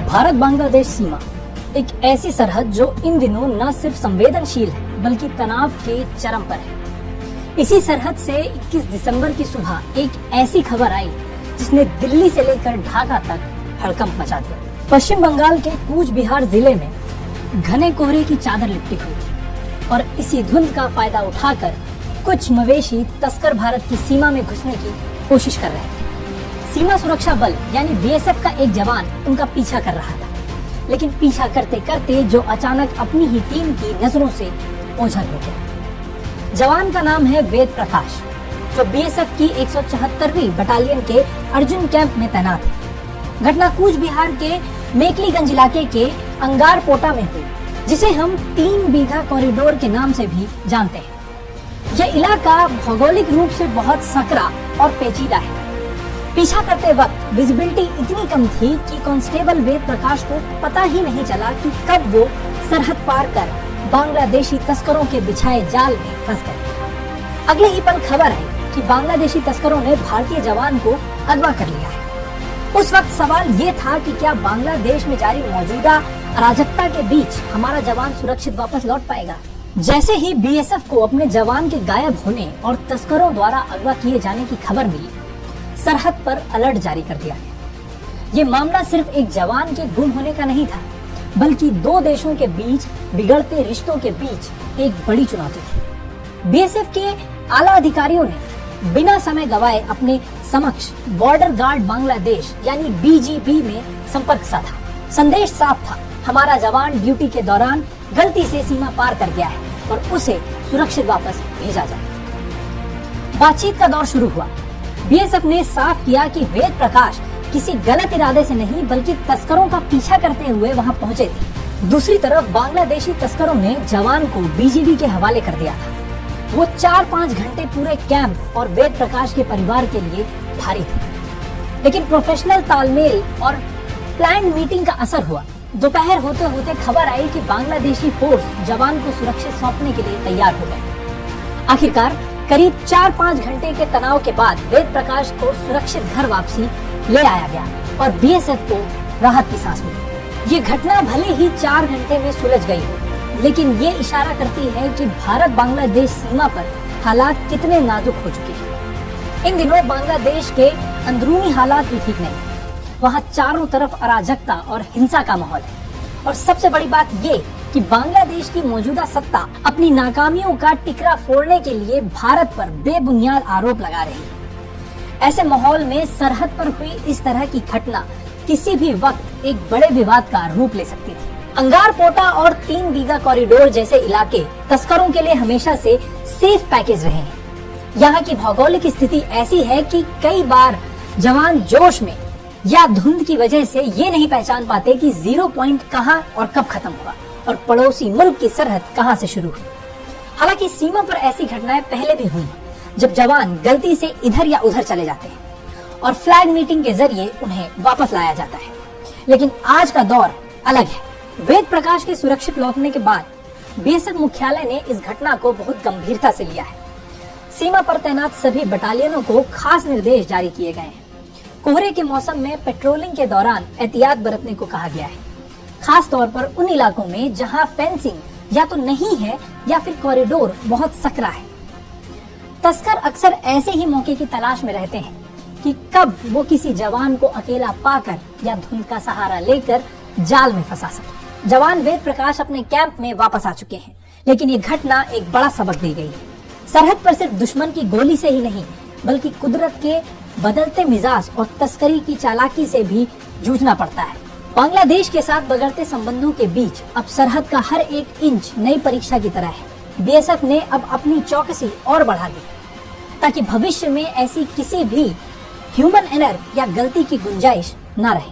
भारत बांग्लादेश सीमा एक ऐसी सरहद जो इन दिनों न सिर्फ संवेदनशील है बल्कि तनाव के चरम पर है। इसी सरहद से 21 दिसंबर की सुबह एक ऐसी खबर आई जिसने दिल्ली से लेकर ढाका तक हड़कंप मचा दिया। पश्चिम बंगाल के कूच बिहार जिले में घने कोहरे की चादर लिपटी हुई थी और इसी धुंध का फायदा उठाकर कुछ मवेशी तस्कर भारत की सीमा में घुसने की कोशिश कर रहे थे। सीमा सुरक्षा बल यानी बीएसएफ का एक जवान उनका पीछा कर रहा था, लेकिन पीछा करते करते जो अचानक अपनी ही टीम की नजरों से ओझल हो गया। जवान का नाम है वेद प्रकाश, जो बीएसएफ की 174वीं बटालियन के अर्जुन कैंप में तैनात है। घटना कूच बिहार के मेकलीगंज इलाके के अंगार पोटा में हुई, जिसे हम 3 बीघा कॉरिडोर के नाम से भी जानते हैं। यह इलाका भौगोलिक रूप से बहुत सकरा और पेचीदा है। पीछा करते वक्त विजिबिलिटी इतनी कम थी कि कांस्टेबल वेद प्रकाश को पता ही नहीं चला कि कब वो सरहद पार कर बांग्लादेशी तस्करों के बिछाए जाल में फंस गए। अगले ही पल खबर आई कि बांग्लादेशी तस्करों ने भारतीय जवान को अगवा कर लिया है। उस वक्त सवाल ये था कि क्या बांग्लादेश में जारी मौजूदा अराजकता के बीच हमारा जवान सुरक्षित वापस लौट पाएगा। जैसे ही बीएसएफ को अपने जवान के गायब होने और तस्करों द्वारा अगवा किए जाने की खबर मिली, सरहद पर अलर्ट जारी कर दिया गया। ये मामला सिर्फ एक जवान के गुम होने का नहीं था, बल्कि 2 देशों के बीच बिगड़ते रिश्तों के बीच एक बड़ी चुनौती थी। बीएसएफ के आला अधिकारियों ने बिना समय गवाए अपने समक्ष बॉर्डर गार्ड बांग्लादेश यानी बीजीबी में संपर्क साधा। संदेश साफ था, हमारा जवान ड्यूटी के दौरान गलती से सीमा पार कर गया है और उसे सुरक्षित वापस भेजा जाए। बातचीत का दौर शुरू हुआ। बीएसएफ ने साफ किया कि वेद प्रकाश किसी गलत इरादे से नहीं बल्कि तस्करों का पीछा करते हुए वहां पहुंचे थे। दूसरी तरफ बांग्लादेशी तस्करों ने जवान को बीजीबी के हवाले कर दिया था। वो 4-5 घंटे पूरे कैंप और वेद प्रकाश के परिवार के लिए भारी थे, लेकिन प्रोफेशनल तालमेल और प्लान मीटिंग का असर हुआ। दोपहर होते होते खबर आई कि बांग्लादेशी फोर्स जवान को सुरक्षित सौंपने के लिए तैयार हो गए। आखिरकार करीब 4-5 घंटे के तनाव के बाद वेद प्रकाश को सुरक्षित घर वापसी ले आया गया और बीएसएफ को राहत की सांस मिली। ये घटना भले ही 4 घंटे में सुलझ गई, लेकिन ये इशारा करती है कि भारत बांग्लादेश सीमा पर हालात कितने नाजुक हो चुके हैं। इन दिनों बांग्लादेश के अंदरूनी हालात भी ठीक नहीं। वहाँ चारों तरफ अराजकता और हिंसा का माहौल है और सबसे बड़ी बात ये कि बांग्लादेश की मौजूदा सत्ता अपनी नाकामियों का टिकरा फोड़ने के लिए भारत पर बेबुनियाद आरोप लगा रही है। ऐसे माहौल में सरहद पर हुई इस तरह की घटना किसी भी वक्त एक बड़े विवाद का रूप ले सकती थी। अंगार पोटा और 3 बीघा कॉरिडोर जैसे इलाके तस्करों के लिए हमेशा से सेफ पैकेज रहे हैं। यहाँ की भौगोलिक स्थिति ऐसी है कि कई बार जवान जोश में या धुंध की वजह से ये नहीं पहचान पाते कि 0 पॉइंट कहाँ और कब खत्म हुआ और पड़ोसी मुल्क की सरहद कहाँ से शुरू हुई। हालांकि सीमा पर ऐसी घटनाएं पहले भी हुई, जब जवान गलती से इधर या उधर चले जाते हैं और फ्लैग मीटिंग के जरिए उन्हें वापस लाया जाता है। लेकिन आज का दौर अलग है। वेद प्रकाश के सुरक्षित लौटने के बाद बीएसएफ मुख्यालय ने इस घटना को बहुत गंभीरता से लिया है। सीमा पर तैनात सभी बटालियनों को खास निर्देश जारी किए गए हैं। कोहरे के मौसम में पेट्रोलिंग के दौरान एहतियात बरतने को कहा गया है, खास तौर पर उन इलाकों में जहां फेंसिंग या तो नहीं है या फिर कॉरिडोर बहुत सकरा है। तस्कर अक्सर ऐसे ही मौके की तलाश में रहते हैं कि कब वो किसी जवान को अकेला पाकर या धुंध का सहारा लेकर जाल में फंसा सके। जवान वेद प्रकाश अपने कैंप में वापस आ चुके हैं, लेकिन ये घटना एक बड़ा सबक दे गई है। सरहद पर सिर्फ दुश्मन की गोली से ही नहीं बल्कि कुदरत के बदलते मिजाज और तस्करी की चालाकी से भी जूझना पड़ता है। बांग्लादेश के साथ बगड़ते संबंधों के बीच अब सरहद का हर एक इंच नई परीक्षा की तरह है। बीएसएफ ने अब अपनी चौकसी और बढ़ा दी ताकि भविष्य में ऐसी किसी भी ह्यूमन एरर या गलती की गुंजाइश न रहे।